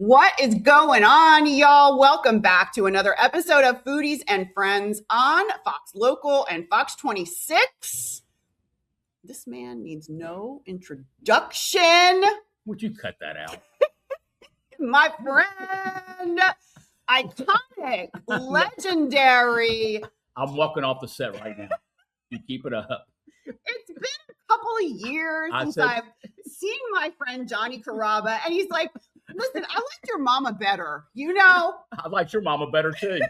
What is going on, y'all? Welcome back to another episode of Foodies and Friends on Fox Local and Fox 26. This man needs no introduction. Would you cut that out? My friend, iconic, legendary. I'm walking off the set right now. You keep it up. It's been a couple of years since I've seen my friend Johnny Carrabba, and he's like, listen, I liked your mama better, you know? I liked your mama better, too.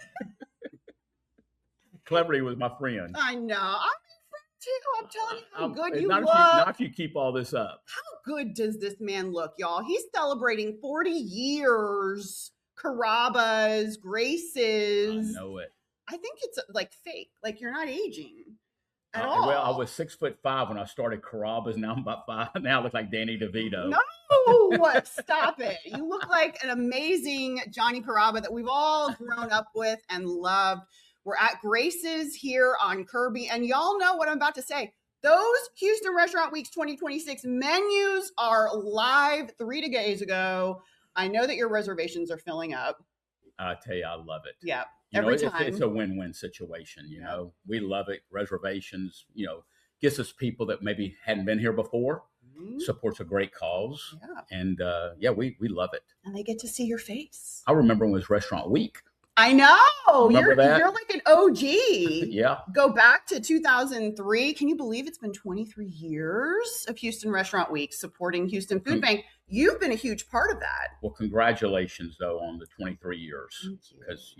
Cleverly was my friend. I know. I'm your friend, too. I'm telling you how good you look. Not if you keep all this up. How good does this man look, y'all? He's celebrating 40 years. Carrabbas, Graces. I know it. I think it's like fake. Like you're not aging at all. Well, I was 6'5" when I started Carrabba's. Now I'm about 5. Now I look like Danny DeVito. No, stop it. You look like an amazing Johnny Carrabba that we've all grown up with and loved. We're at Grace's here on Kirby, and y'all know what I'm about to say. Those Houston Restaurant Weeks 2026 menus are live 3 days ago. I know that your reservations are filling up. I tell you, I love it. Yeah. Every time. It's a win-win situation, you know. We love it. Reservations, gets us people that maybe hadn't been here before, supports a great cause. Yeah. And, we love it. And they get to see your face. I remember when it was Restaurant Week. I know. You're like an OG. Yeah. Go back to 2003. Can you believe it's been 23 years of Houston Restaurant Week supporting Houston Food Bank? You've been a huge part of that. Well, congratulations, though, on the 23 years. Because,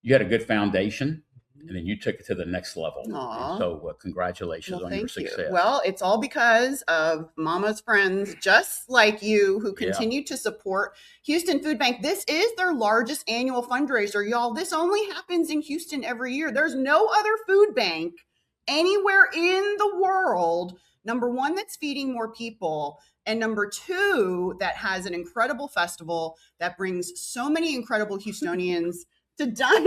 you had a good foundation, and then you took it to the next level. So congratulations on your success. Well, it's all because of Mama's friends, just like you, who continue to support Houston Food Bank. This is their largest annual fundraiser, y'all. This only happens in Houston every year. There's no other food bank anywhere in the world, number one, that's feeding more people, and number two, that has an incredible festival that brings so many incredible Houstonians to dine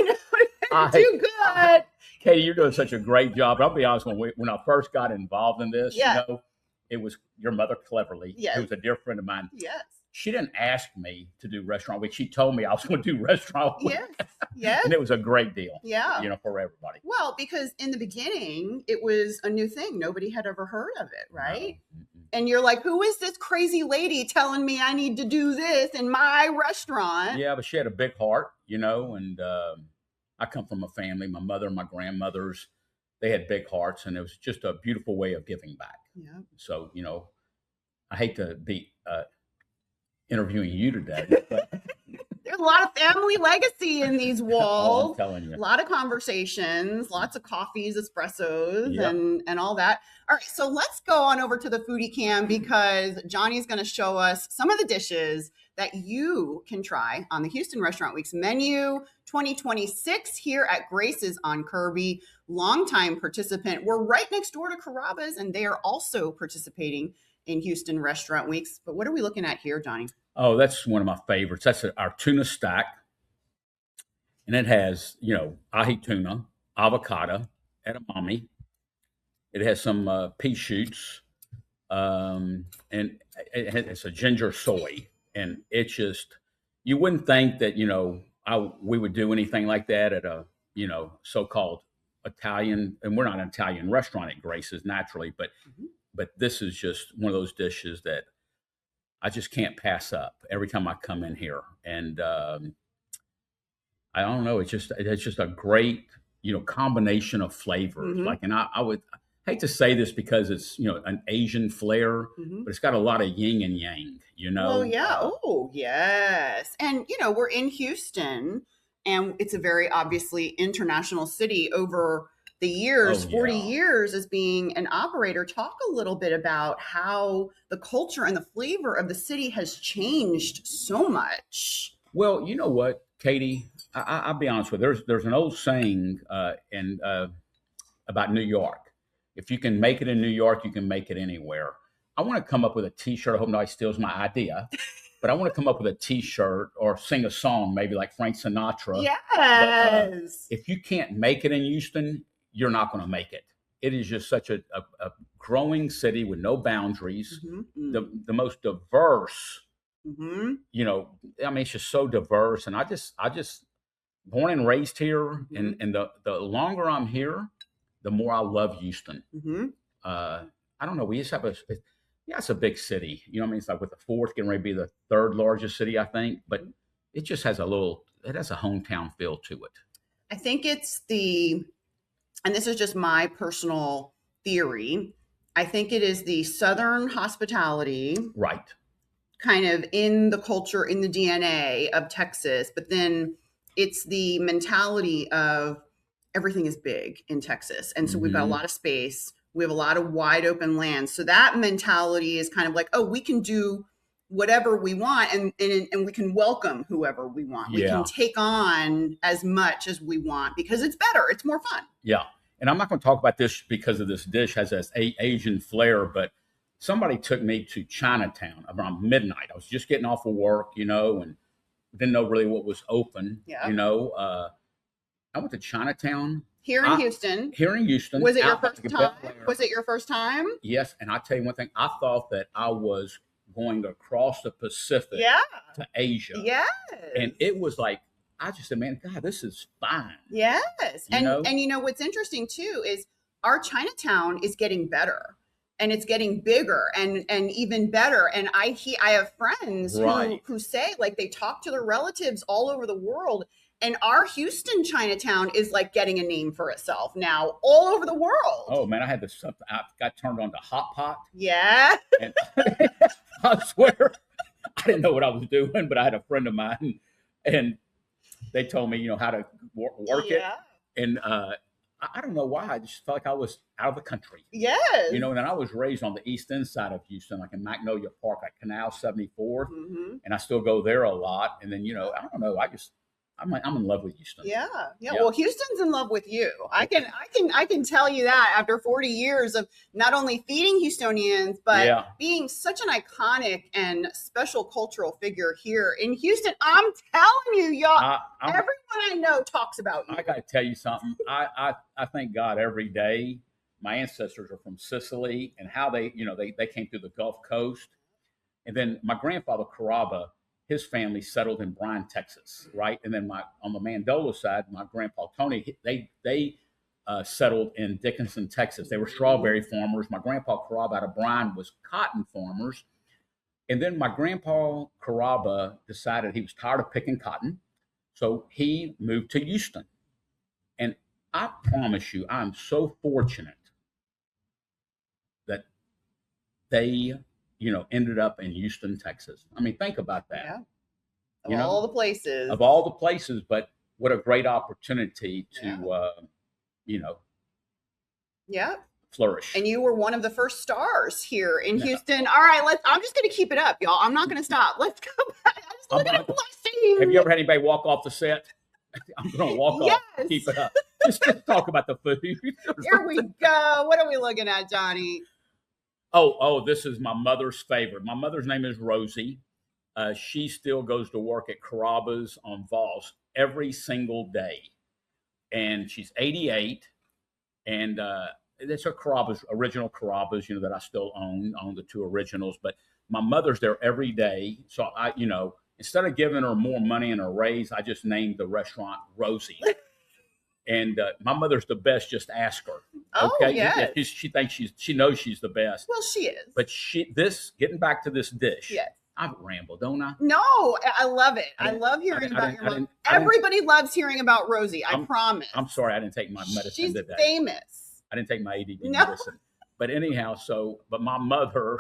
out and do good. Katie, you're doing such a great job. I'll be honest, when I first got involved in this, it was your mother, Cleverly, who was a dear friend of mine. Yes. She didn't ask me to do Restaurant Week. She told me I was going to do Restaurant Week. Yes. And it was a great deal. Yeah. For everybody. Well, because in the beginning, it was a new thing. Nobody had ever heard of it, right? No. And you're like, who is this crazy lady telling me I need to do this in my restaurant? Yeah, but she had a big heart, and I come from a family, my mother and my grandmothers, they had big hearts, and it was just a beautiful way of giving back. Yeah. So, I hate to be interviewing you today, but there's a lot of family legacy in these walls. I'm telling you. A lot of conversations, lots of coffees, espressos, and all that. All right, so let's go on over to the foodie cam because Johnny's going to show us some of the dishes that you can try on the Houston Restaurant Week's menu 2026 here at Grace's on Kirby. Longtime participant. We're right next door to Carrabba's, and they are also participating in Houston Restaurant Weeks. But what are we looking at here, Johnny? Oh, that's one of my favorites. That's our tuna stack. And it has, ahi tuna, avocado, edamame. It has some pea shoots, and it's a ginger soy. And it's just, you wouldn't think that, we would do anything like that at a, so-called Italian, and we're not an Italian restaurant at Grace's naturally, but this is just one of those dishes that I just can't pass up every time I come in here. And I don't know, it's just a great, combination of flavors. Like, and I would hate to say this because it's, an Asian flair, but it's got a lot of yin and yang, Oh, yeah. Oh, yes. And, we're in Houston, and it's a very obviously international city over the years, 40 years as being an operator. Talk a little bit about how the culture and the flavor of the city has changed so much. Well, you know what, Katie, I'll be honest with you. There's an old saying about New York. If you can make it in New York, you can make it anywhere. I want to come up with a T-shirt. I hope nobody steals my idea. But I want to come up with a T-shirt or sing a song, maybe like Frank Sinatra. Yes. But, if you can't make it in Houston, you're not going to make it. It is just such a growing city with no boundaries, the most diverse Mm-hmm. You know, I mean, it's just so diverse, and I just born and raised here, Mm-hmm. and the longer I'm here, the more I love Houston. Mm-hmm. Uh, I don't know. We just have yeah, it's a big city. You know what I mean? It's like with the fourth, getting ready to be the third largest city, I think. But it just has it has a hometown feel to it. I think it's and this is just my personal theory. I think it is the Southern hospitality, Right. kind of in the culture, in the DNA of Texas, but then it's the mentality of everything is big in Texas. And so we've got a lot of space. We have a lot of wide open land. So that mentality is kind of like, oh, we can do whatever we want, and we can welcome whoever we want. We can take on as much as we want because it's better. It's more fun. Yeah. And I'm not going to talk about this because of this dish has this Asian flair, but somebody took me to Chinatown around midnight. I was just getting off of work, you know, and didn't know really what was open. Yeah. You know, I went to Chinatown. Here in Houston. Here in Houston. Was it your first time? Was it your first time? Yes. And I'll tell you one thing. I thought that I was going across the Pacific to Asia. Yes. And it was like, I just said, man, God, this is fine. Yes. And you know, what's interesting too is our Chinatown is getting better. And it's getting bigger and even better. And I have friends who say, like, they talk to their relatives all over the world. And our Houston Chinatown is like getting a name for itself now all over the world. Oh man, I had this something. I got turned on to hot pot. Yeah. And I swear, I didn't know what I was doing, but I had a friend of mine, and they told me, you know, how to work it. And I don't know why. I just felt like I was out of the country. Yes. You know, and then I was raised on the east end side of Houston, like in Magnolia Park, like Canal 74th. Mm-hmm. And I still go there a lot. And then, you know, I don't know. I'm in love with Houston. Yeah. Well, Houston's in love with you. I can tell you that after 40 years of not only feeding Houstonians, but being such an iconic and special cultural figure here in Houston. I'm telling you, y'all, everyone I know talks about you. I got to tell you something. I thank God every day. My ancestors are from Sicily, and how they came through the Gulf Coast. And then my grandfather, Carrabba, his family settled in Bryan, Texas, right? And then on the Mandola side, my grandpa Tony, they settled in Dickinson, Texas. They were strawberry farmers. My grandpa Carrabba out of Bryan was cotton farmers. And then my grandpa Carrabba decided he was tired of picking cotton, so he moved to Houston. And I promise you, I'm so fortunate that they ended up in Houston, Texas. I mean, think about that. Yeah. Of all the places. Of all the places, but what a great opportunity to, flourish. And you were one of the first stars here in Houston. All right, I'm just going to keep it up, y'all. I'm not going to stop. Let's go back. I just look at a blessing. Have you ever had anybody walk off the set? I'm going to walk off. Keep it up. Just talk about the food. Here we go. What are we looking at, Johnny? Oh, this is my mother's favorite. My mother's name is Rosie. She still goes to work at Carrabba's on Voss every single day. And she's 88. And it's her Carrabba's, original Carrabba's, that I still own the two originals. But my mother's there every day. So instead of giving her more money and a raise, I just named the restaurant Rosie. And my mother's the best. Just ask her. Okay. Oh, yes. She thinks she knows she's the best. Well, she is. But getting back to this dish. Yes. I've rambled, don't I? No, I love it. I love hearing about your mom. Everybody loves hearing about Rosie. I promise. I'm sorry, I didn't take my medicine She's today. Famous. I didn't take my ADD medicine. But anyhow, but my mother,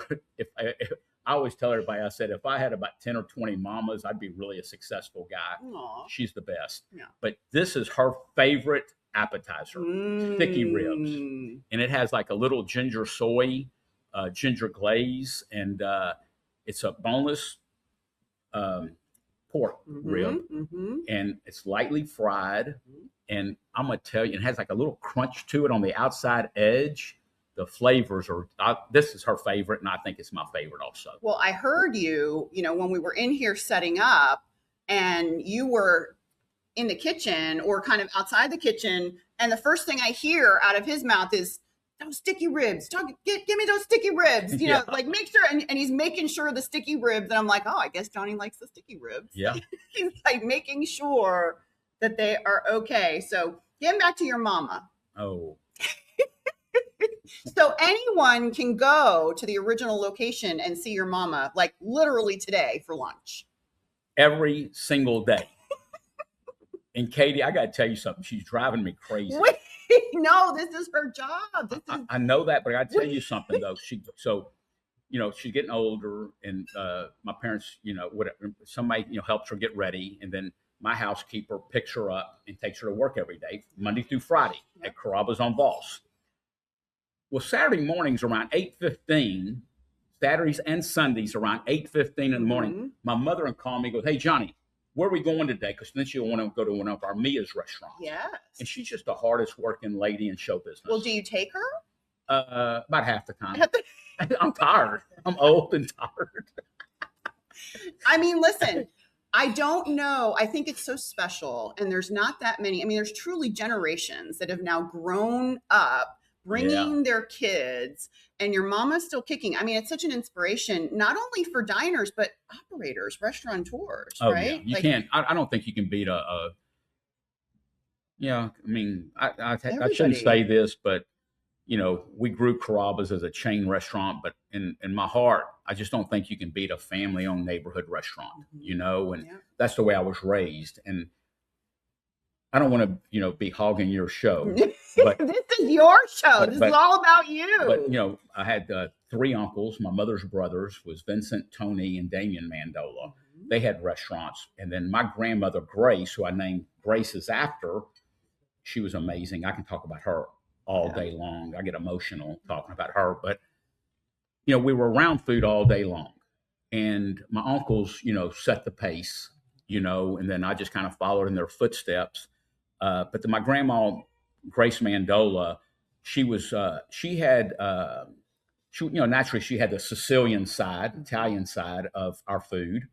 I always tell everybody, I said, if I had about 10 or 20 mamas, I'd be really a successful guy. Aww. She's the best. Yeah. But this is her favorite appetizer, sticky ribs. And it has like a little ginger soy, ginger glaze, and it's a boneless pork rib. And it's lightly fried. And I'm going to tell you, it has like a little crunch to it on the outside edge. The flavors this is her favorite, and I think it's my favorite also. Well, I heard you, when we were in here setting up, and you were in the kitchen or kind of outside the kitchen, and the first thing I hear out of his mouth is, those sticky ribs. Give me those sticky ribs. You know, like make sure. And he's making sure the sticky ribs. And I'm like, oh, I guess Johnny likes the sticky ribs. Yeah. He's like making sure that they are okay. So getting back to your mama. Oh. So anyone can go to the original location and see your mama, like literally today for lunch. Every single day. And Katie, I got to tell you something. She's driving me crazy. Wait, no, this is her job. I know that, but I got to tell you something though. She's getting older, and my parents, somebody, helps her get ready, and then my housekeeper picks her up and takes her to work every day, Monday through Friday at Carrabba's on Voss. Well, Saturday mornings around 8:15, Saturdays and Sundays around 8:15 in the morning, my mother and call me and goes, "Hey, Johnny, where are we going today?" Because then she'll want to go to one of our Mia's restaurants. Yes. And she's just the hardest working lady in show business. Well, do you take her? About half the time. I'm tired. I'm old and tired. I mean, listen, I don't know. I think it's so special. And there's not that many. I mean, there's truly generations that have now grown up bringing their kids, and your mama's still kicking. I mean, it's such an inspiration, not only for diners, but operators, restaurateurs, right? Yeah. You can't, I don't think you can beat I mean, I shouldn't say this, but, we grew Carrabba's as a chain restaurant, but in my heart, I just don't think you can beat a family-owned neighborhood restaurant, and that's the way I was raised. And I don't want to, be hogging your show. But this is your show. This is all about you. But, I had 3 uncles. My mother's brothers was Vincent, Tony, and Damien Mandola. They had restaurants. And then my grandmother, Grace, who I named Grace's after, she was amazing. I can talk about her all day long. I get emotional talking about her. But, we were around food all day long. And my uncles, set the pace, and then I just kind of followed in their footsteps. But my grandma, Grace Mandola, naturally she had the Sicilian side, Italian side of our food,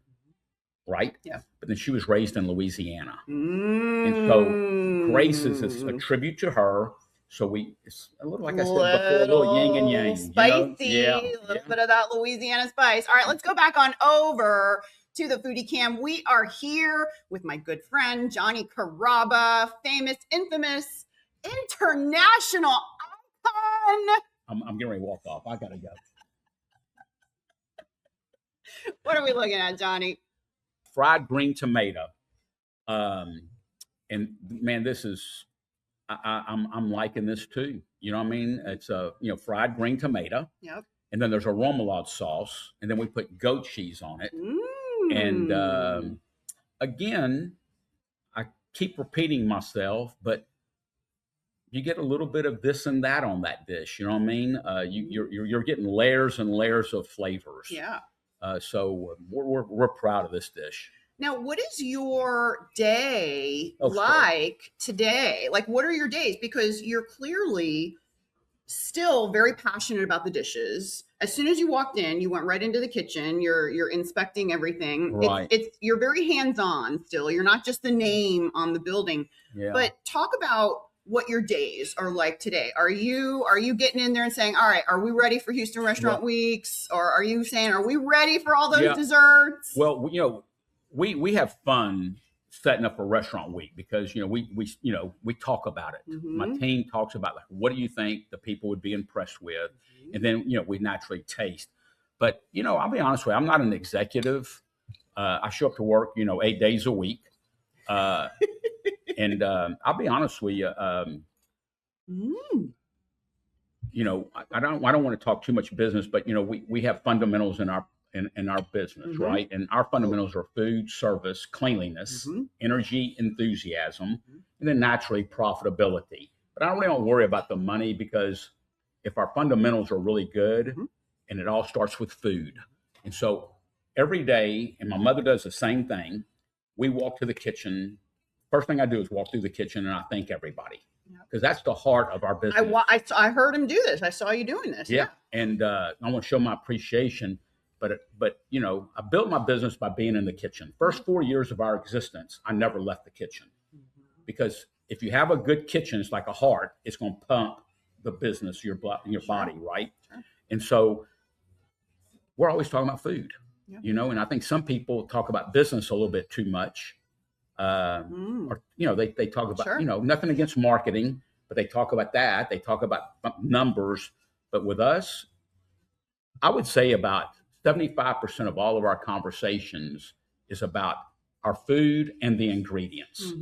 right? Yeah. But then she was raised in Louisiana. And so Grace is a tribute to her. So it's a little, like I said before, a little yin and yang. Spicy, a little bit of that Louisiana spice. All right, let's go back on over to the Foodie Cam. We are here with my good friend, Johnny Carrabba, famous, infamous, international icon. I'm getting ready to walk off. I got to go. What are we looking at, Johnny? Fried green tomato. And man, this is, I'm liking this too. You know what I mean? It's fried green tomato. Yep. And then there's a remoulade sauce. And then we put goat cheese on it. And again, I keep repeating myself, but you get a little bit of this and that on that dish. You know what I mean? You're getting layers and layers of flavors. Yeah. So we're proud of this dish. Now, what is your day like today? Like, what are your days? Because you're clearly still very passionate about the dishes. As soon as you walked in, you went right into the kitchen. You're inspecting everything. Right. You're very hands-on still. You're not just the name on the building. Yeah. But talk about what your days are like today. Are you getting in there and saying, all right, are we ready for Houston Restaurant Weeks? Or are you saying, are we ready for all those desserts? Well, we have fun setting up a restaurant week because we talk about it. My team talks about, like, what do you think the people would be impressed with, and then we naturally taste. But I'll be honest with you, I'm not an executive. I show up to work 8 days a week, and I'll be honest with you. I don't want to talk too much business, but we have fundamentals in our business, right? And our fundamentals are food, service, cleanliness, energy, enthusiasm, and then naturally profitability. But I really don't worry about the money, because if our fundamentals are really good, and it all starts with food. And so every day, and my mother does the same thing, we walk to the kitchen. First thing I do is walk through the kitchen and I thank everybody, because that's the heart of our business. I heard him do this. I saw you doing this. Yeah. And I want to show my appreciation. But I built my business by being in the kitchen. First 4 years of our existence, I never left the kitchen, because if you have a good kitchen, it's like a heart. It's going to pump the business, your Sure. body, right? Sure. And so we're always talking about food, Yeah. and I think some people talk about business a little bit too much. Or, they talk about, Sure. Nothing against marketing, but they talk about that. They talk about numbers. But with us, I would say about 75% of all of our conversations is about our food and the ingredients.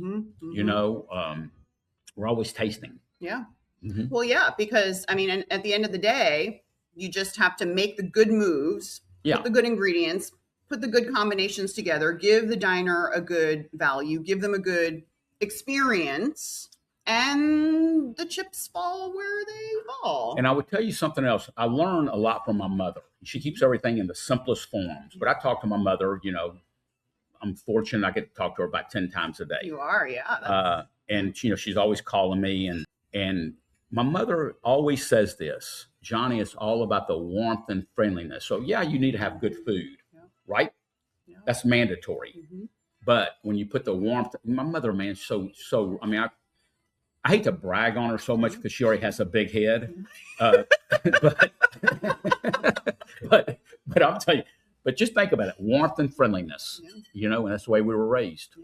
We're always tasting. Yeah. Mhm. Well, yeah, because I mean, and at the end of the day, you just have to make the good moves, put the good ingredients, put the good combinations together, give the diner a good value, give them a good experience, and the chips fall where they fall. And I would tell you something else. I learned a lot from my mother. She keeps everything in the simplest forms. But I talk to my mother, I'm fortunate I get to talk to her about 10 times a day. You are, yeah. And she's always calling me, and my mother always says this, Johnny, it's all about the warmth and friendliness. So yeah, you need to have good food, right? Yeah. That's mandatory. But when you put the warmth, my mother, man, I mean, I hate to brag on her so much because she already has a big head, but I'm telling you. But just think about it, warmth and friendliness, and that's the way we were raised.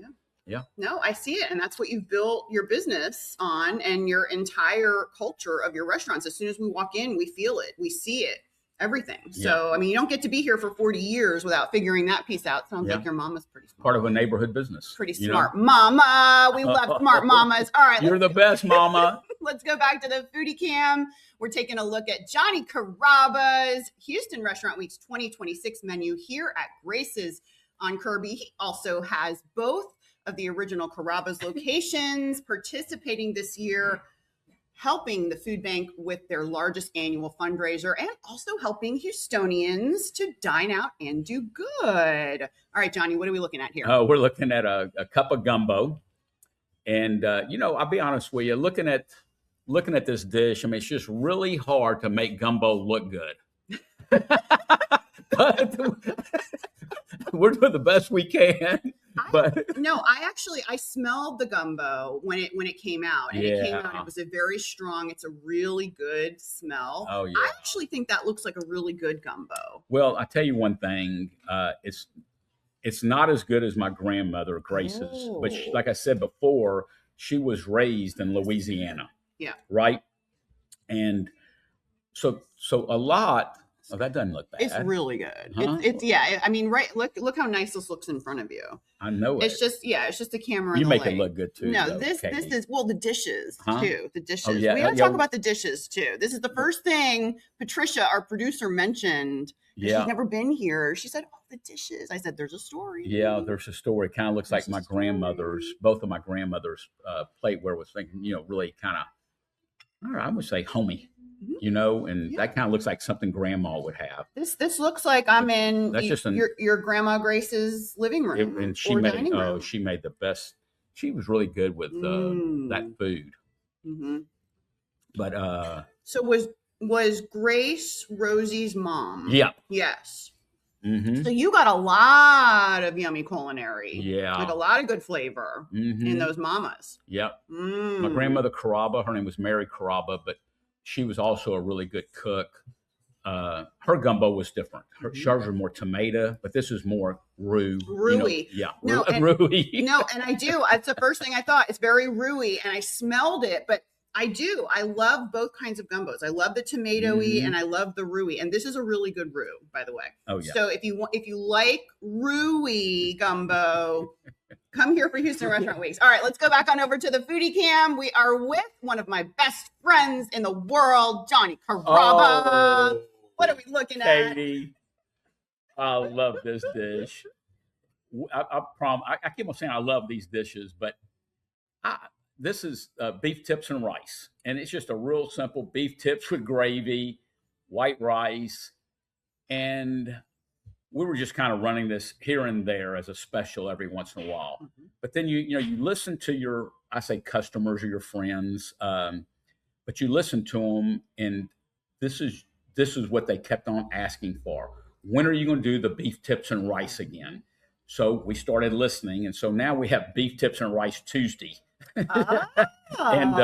Yeah. No, I see it. And that's what you've built your business on and your entire culture of your restaurants. As soon as we walk in, we feel it, we see it, everything. So, I mean, you don't get to be here for 40 years without figuring that piece out. Sounds like your mama's pretty smart. Part of a neighborhood business. Pretty smart. Mama, we love smart mamas. All right. You're the best, mama. Let's go back to the foodie cam. We're taking a look at Johnny Carrabba's Houston Restaurant Week's 2026 menu here at Grace's on Kirby. He also has both of the original Carrabba's locations participating this year, helping the food bank with their largest annual fundraiser and also helping Houstonians to dine out and do good. All right, Johnny, what are we looking at here? We're looking at a cup of gumbo. And, I'll be honest with you, looking at this dish, I mean, it's just really hard to make gumbo look good. But we're doing the best we can. I smelled the gumbo when it came out, and it came out. It was it's a really good smell. Oh yeah. I actually think that looks like a really good gumbo. Well, I tell you one thing, it's not as good as my grandmother Grace's, but like I said before, she was raised in Louisiana. Yeah. Right. And so a lot. Oh, that doesn't look bad. It's really good. Huh? I mean, right. Look how nice this looks in front of you. I know it. It's just a camera. You make it look good too. No, though, this is the dishes too. The dishes. Oh, yeah. We gotta talk about the dishes too. This is the first thing Patricia, our producer, mentioned. Yeah. She's never been here. She said, "Oh, the dishes." I said, "There's a story." Yeah, there's a story. Kind of looks like my grandmother's. Both of my grandmother's plateware was thinking, really kind of, I would say homey. And that kind of looks like something grandma would have. This looks like I'm in your grandma Grace's living room. And she made the best. She was really good with that food. Mm-hmm. But so was Grace Rosie's mom? Yeah. Yes. Mm-hmm. So you got a lot of yummy culinary. Yeah. Like a lot of good flavor in those mamas. Yep. My grandmother Carrabba, her name was Mary Carrabba, but she was also a really good cook. Her gumbo was different. Hers were more tomato, but this is more roux. Rooey. Rooey. And I do. It's the first thing I thought. It's very rooey, and I smelled it, but I do. I love both kinds of gumbos. I love the tomatoey and I love the rooey. And this is a really good roux, by the way. Oh yeah. So if you like rooey gumbo, come here for Houston Restaurant Weeks. All right, let's go back on over to the foodie cam. We are with one of my best friends in the world, Johnny Carrabba. What are we looking at? Katie, I love this dish. I keep on saying I love these dishes, but this is beef tips and rice. And it's just a real simple beef tips with gravy, white rice. And we were just kind of running this here and there as a special every once in a while. But then you listen to your, I say customers or your friends, but you listen to them, and this is what they kept on asking for. When are you going to do the beef tips and rice again? So we started listening, and so now we have beef tips and rice Tuesday. Oh. And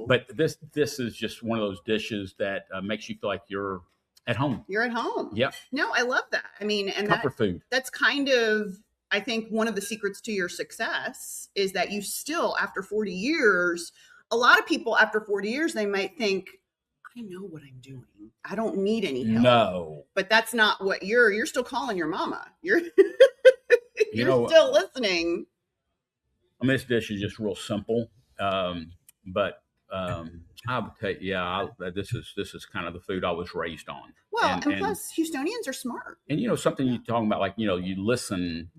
But this is just one of those dishes that makes you feel like you're at home. You're at home. Yep. No, I love that. I mean, and comfort food. That's kind of, I think, one of the secrets to your success is that you still, after 40 years, a lot of people after 40 years, they might think, I know what I'm doing. I don't need any help. No. But that's not what you're still calling your mama. You're still listening. I mean, this dish is just real simple. But I would tell you, this is kind of the food I was raised on. Well, and plus Houstonians are smart. And something you're talking about, like, you listen.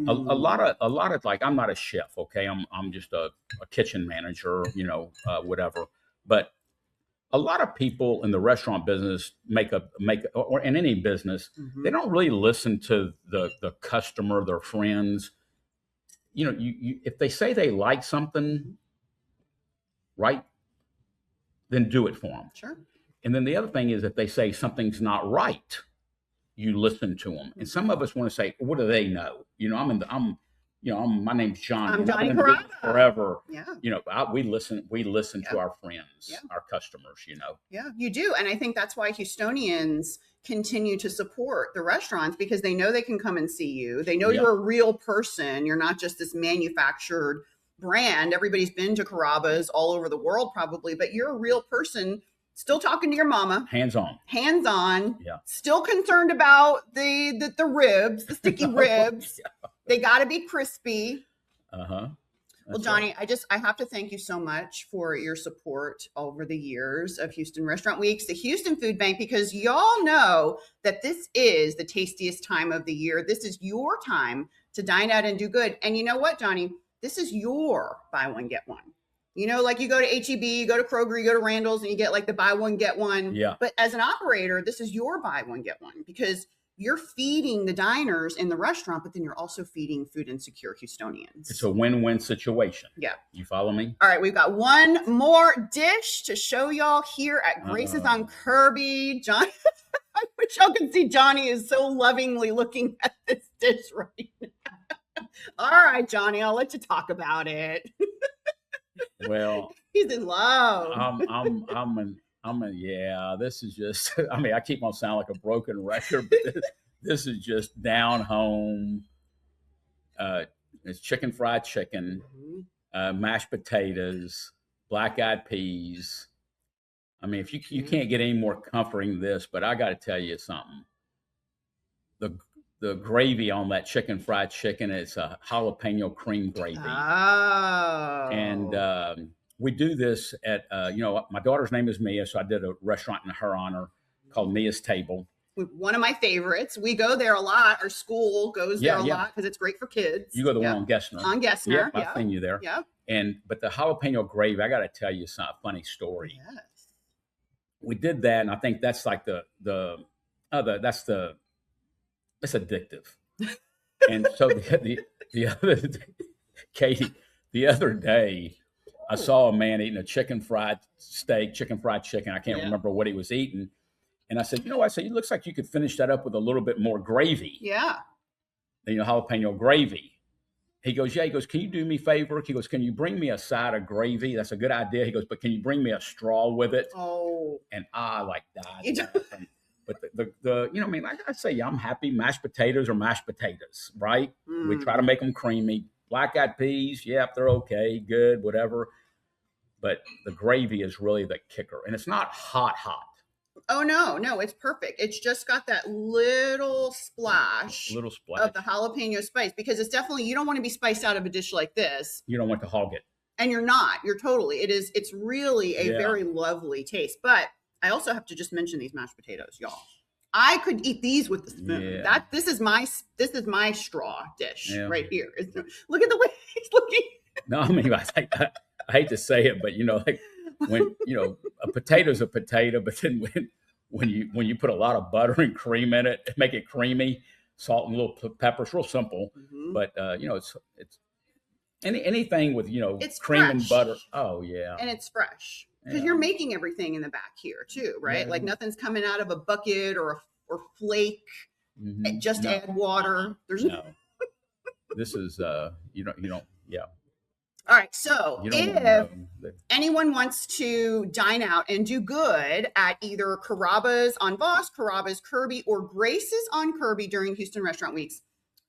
A lot of like, I'm not a chef, okay? I'm just a kitchen manager, whatever. But a lot of people in the restaurant business or in any business, they don't really listen to the customer, their friends. You if they say they like something, right, then do it for them. Sure. And then the other thing is, if they say something's not right, you listen to them. And some of us want to say, what do they know? My name's Johnny. I'm Johnny Carrabba. Forever. Yeah. We listen to our friends, our customers, Yeah, you do. And I think that's why Houstonians continue to support the restaurants, because they know they can come and see you. They know you're a real person. You're not just this manufactured brand. Everybody's been to Carrabba's all over the world probably, but you're a real person, still talking to your mama. Hands on. Yeah. Still concerned about the ribs, the sticky ribs. They got to be crispy. Well, Johnny, right. I have to thank you so much for your support over the years of Houston Restaurant Weeks, the Houston Food Bank, because y'all know that this is the tastiest time of the year. This is your time to dine out and do good. And you know what, Johnny? This is your buy one, get one. Like you go to HEB, you go to Kroger, you go to Randall's, and you get like the buy one, get one. Yeah. But as an operator, this is your buy one, get one, because you're feeding the diners in the restaurant, but then you're also feeding food insecure Houstonians. It's a win-win situation. Yeah. You follow me? All right. We've got one more dish to show y'all here at Grace's on Kirby. John, I wish y'all could see Johnny is so lovingly looking at this dish right now. All right, Johnny, I'll let you talk about it. Well, he's in love. This is just, I keep on sounding like a broken record, but this is just down home. It's fried chicken, mashed potatoes, black-eyed peas. If you can't get any more comforting than this, but I got to tell you something. The gravy on that fried chicken, it's a jalapeno cream gravy. Oh. And we do this at, my daughter's name is Mia, so I did a restaurant in her honor called Mia's Table. One of my favorites. We go there a lot. Our school goes there a lot because it's great for kids. You go to the one on Gessner. On Gessner, I've seen you there. Yeah. But the jalapeno gravy, I got to tell you a funny story. Yes. We did that, and I think that's like it's addictive. And so the other day, Katie, the other day, I saw a man eating a fried chicken. I can't remember what he was eating. And I said, it looks like you could finish that up with a little bit more gravy. Yeah. Jalapeno gravy. He goes, yeah. He goes, can you do me a favor? He goes, can you bring me a side of gravy? That's a good idea. He goes, but can you bring me a straw with it? Oh. And I died. But like I say, I'm happy. Mashed potatoes are mashed potatoes, right? We try to make them creamy. Black-eyed peas, they're okay, good, whatever. But the gravy is really the kicker. And it's not hot. Oh, no, it's perfect. It's just got that little splash of the jalapeno spice, because it's definitely, you don't want to be spiced out of a dish like this. You don't want to hog it. And you're not. It's really a very lovely taste. But I also have to just mention these mashed potatoes, y'all. I could eat these with the spoon. Yeah. This is my straw dish right here. Look at the way he's looking. No, I hate to say it, but when a potato's a potato, but then when you put a lot of butter and cream in it, make it creamy, salt and little pepper, it's real simple. But it's anything with it's cream fresh. And butter. Oh yeah, and it's fresh. Because you're making everything in the back here too, right? Like nothing's coming out of a bucket or flake. Just add water. There's no. This is you don't. Yeah. All right. So You don't want to if know. anyone wants to dine out and do good at either Carrabba's on Voss, Carrabba's Kirby, or Grace's on Kirby during Houston Restaurant Weeks,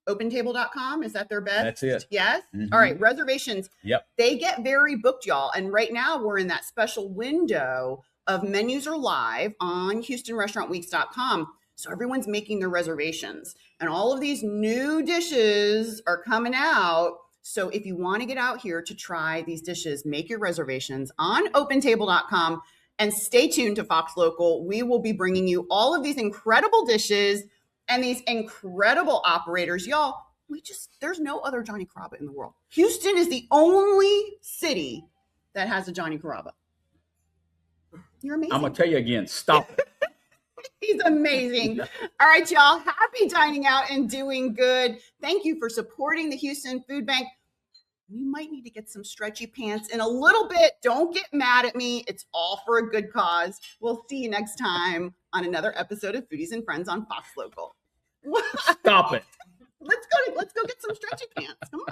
OpenTable.com, is that their best? That's it. Yes? Mhm. All right. Reservations. Yep. They get very booked, y'all. And right now we're in that special window of menus are live on HoustonRestaurantWeeks.com. So everyone's making their reservations. And all of these new dishes are coming out. So if you want to get out here to try these dishes, make your reservations on OpenTable.com and stay tuned to Fox Local. We will be bringing you all of these incredible dishes and these incredible operators. Y'all, there's no other Johnny Carrabba in the world. Houston is the only city that has a Johnny Carrabba. You're amazing. I'm going to tell you again, stop it. He's amazing. All right, y'all. Happy dining out and doing good. Thank you for supporting the Houston Food Bank. We might need to get some stretchy pants in a little bit. Don't get mad at me. It's all for a good cause. We'll see you next time on another episode of Foodies and Friends on Fox Local. Stop it. Let's go get some stretchy pants. Come on.